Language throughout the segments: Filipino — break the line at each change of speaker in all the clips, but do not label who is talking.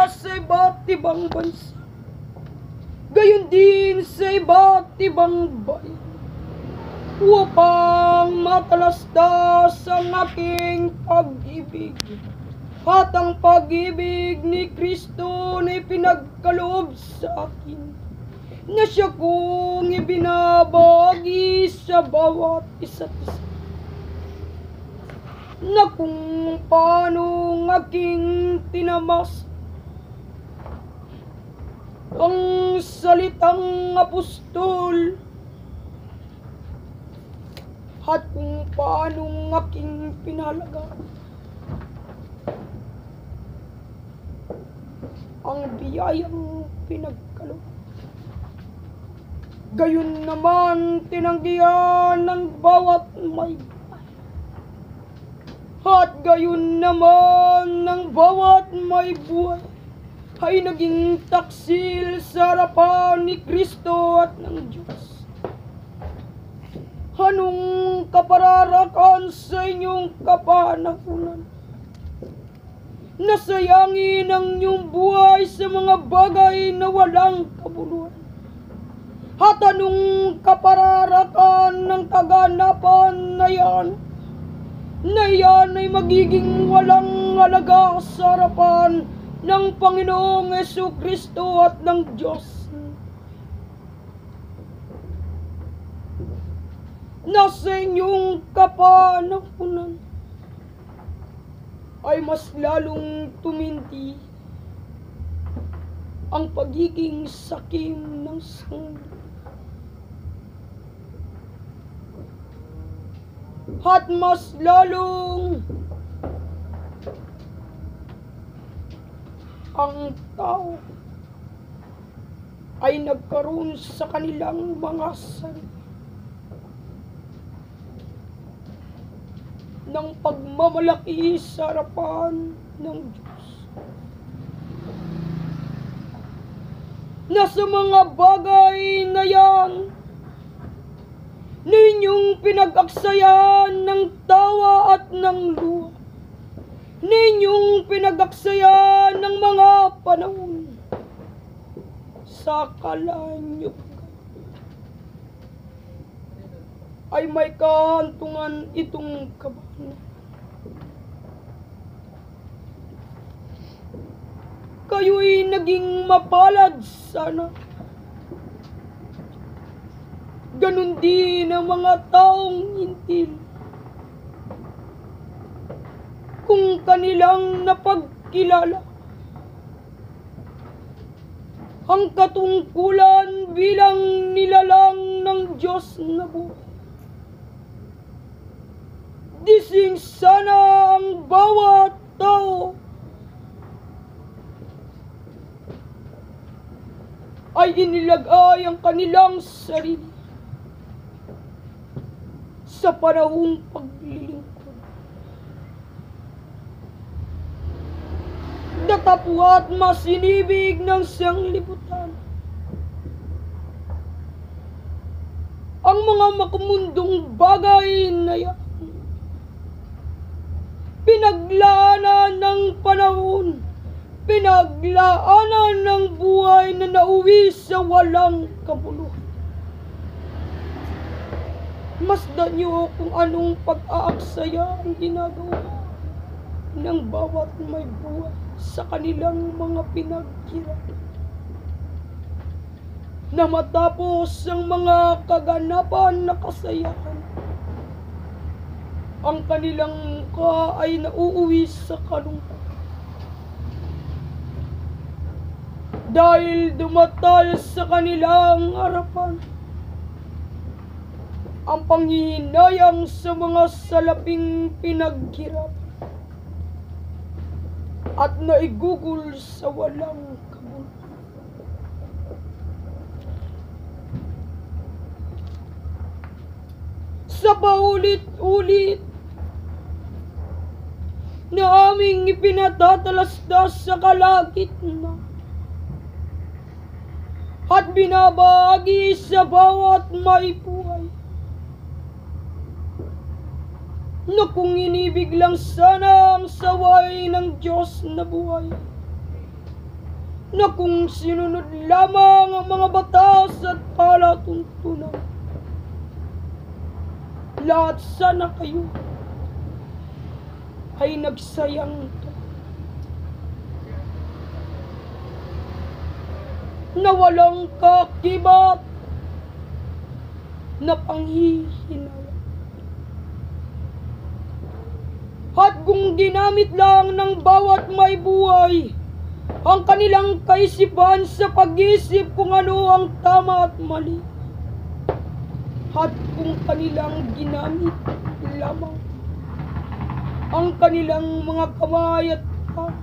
sa iba't ibang bansa, gayon din sa iba't ibang bayan, upang matalastas ang aking pag-ibig at ang pag-ibig ni Kristo na ipinagkaloob sa akin, na siya kong ibinabagi sa bawat isa't isa, na kung paano aking tinamas ang salitang apostol at kung paano aking pinalaga ang biyayang pinagkaloob. Gayon naman tinanggihan ng bawat may buhay, at gayon naman ng bawat may buhay ay naging taksil sa harapan ni Kristo at ng Diyos. Anong kapararakan sa inyong kapanahunan? Nasayangin ang inyong buhay sa mga bagay na walang kabuluhan. At anong kapararakan ng kaganapan na yan ay magiging walang halaga sa harapan ng Panginoong Jesucristo at ng Diyos. Nasa inyong kapanahunan ay mas lalong tuminti ang pagiging sakim ng sanglibutan, at mas lalong ang tao ay nagkaroon sa kanilang mga sarili ng pagmamalaki sa harapan ng Diyos, na sa mga bagay na yan ninyong pinag-aksayan ng tawa at ng luha, ninyong pinag-aksayan ng mga panahon, sakala nyo ay may kahantungan itong kabanalan. Kayo'y naging mapalad sana. Ganon din ang mga taong hintil, kung kanilang napagkilala ang katungkulan bilang nilalang ng Diyos na buhay. Dising sana ang bawat tao ay inilagay ang kanilang sarili sa panahong paglilingkod, datapwat masinibig ng sanglibutan ang mga makamundong bagay na yan. Pinaglaanan ng panahon, pinaglaanan ng buhay na nauwi sa walang kabuluhan. Masdan niyo kung anong pag-aaksaya ang ginagawa ng bawat may buhay sa kanilang mga pinaghirap, na matapos ang mga kaganapan na kasayahan, ang kanilang mukha ay nauuwi sa kalungkutan, dahil dumatal sa kanilang harapan ang panghihinayang sa mga salaping pinaghirapan at naigugol sa walang kabuluhan. Sa paulit-ulit na aming ipinatatalastas sa kalagitnaan at binabahagi sa bawat may buhay, na kung inibig lang sana ang saway ng Diyos na buhay, na kung sinunod lamang ang mga batas at palatuntunan, lahat sana kayo ay nagsayang na walang kakibat na panghihinala. At kung ginamit lang ng bawat may buhay ang kanilang kaisipan sa pag-isip kung ano ang tama at mali, at kung kanilang ginamit lamang ang kanilang mga kamay at paa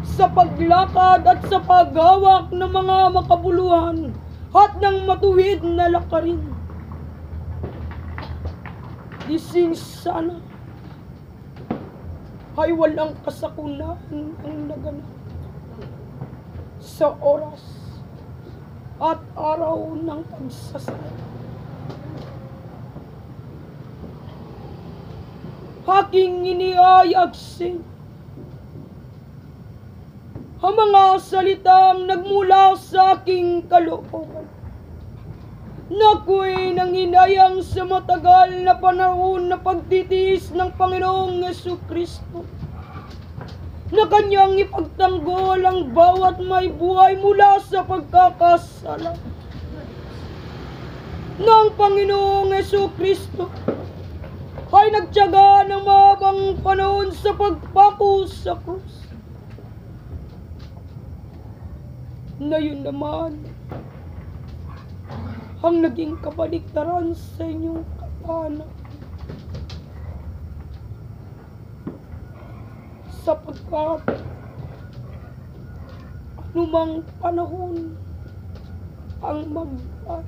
sa paglakad at sa paghawak ng mga makabuluhan at ng matuwid na lakarin, dising sana ay walang kasakunan ang naganap sa oras at araw ng pagsasaya. Aking iniayagsin ang mga salitang nagmula sa aking kalooban, na ako'y nanginayang sa matagal na panahon na pagtitiis ng Panginoong Jesucristo, na kanyang ipagtanggol ang bawat may buhay mula sa pagkakasala. Ng Panginoong Jesucristo ay nagtiyaga ng mahabang panahon sa pagpako sa krus, na yun naman ang naging kabaliktaran sa inyong kapanahan, sapagkat anumang panahon ang magdaan,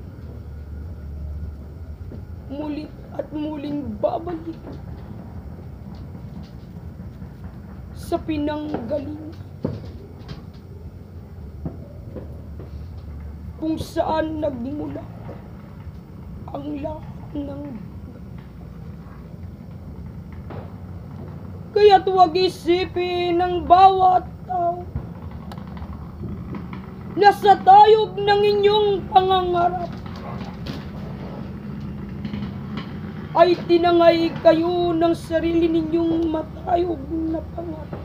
mulit at muling babalik sa pinanggalingan kung saan nagmula ang lahat ng bagay. Kaya't huwag isipin ng bawat tao na sa tayog ng inyong pangangarap ay tinangay kayo ng sarili ninyong matayog na pangarap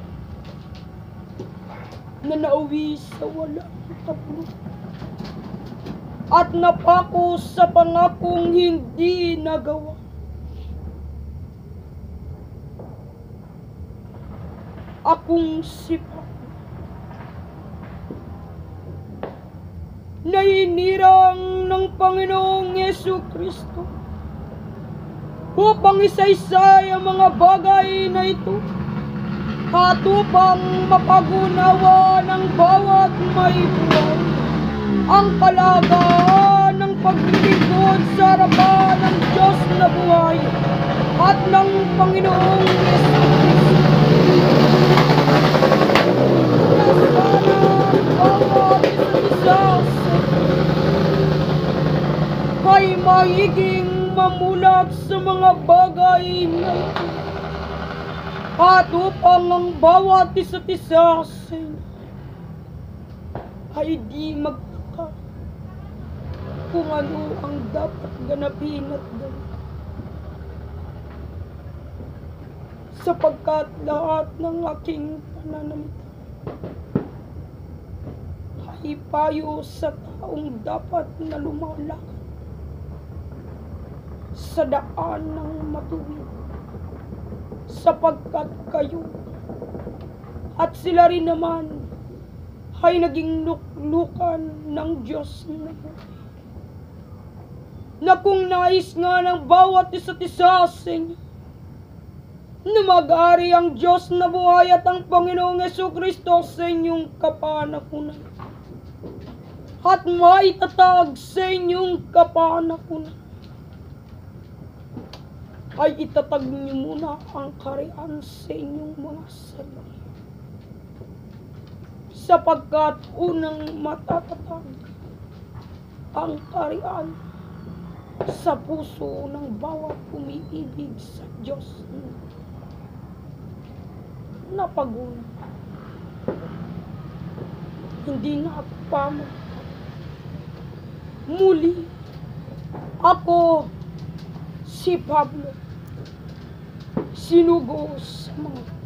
na nauwi sa walang kabuluhan at napako sa pangakong hindi nagawa. Akong sipa na hinirang ng Panginoong Jesucristo upang isaysay ang mga bagay na ito at upang mapagunawa ng bawat may buhay ang kalagaan ng paglilingkod sa harapan ng Diyos na buhay at ng Panginoong Jesucristo. Na sana bawat isa ay magiging mamulat sa mga bagay na ito, at upang ang bawat isa't isa ay di magtaka kung ano ang dapat ganapin at gawin, sapagkat lahat ng aking pananalita ay payo sa taong dapat na lumalakad sa daan ng matuwid, sapagkat kayo at sila rin naman ay naging luklukan ng Diyos na buhay, na kung nais nga ng bawat isa't isa sa inyo na mag-ari ang Diyos na buhay at ang Panginoong Jesucristo sa inyong kapanahunan at maitatag sa inyong kapanahunan, ay itatag niyo muna ang kaharian sa inyong mga sarili, sapagkat unang matatatag ang kaharian sa puso ng bawat umiibig sa Diyos na paguna. hindi napamag. Muli, ako si Pablo, sinugo sa mga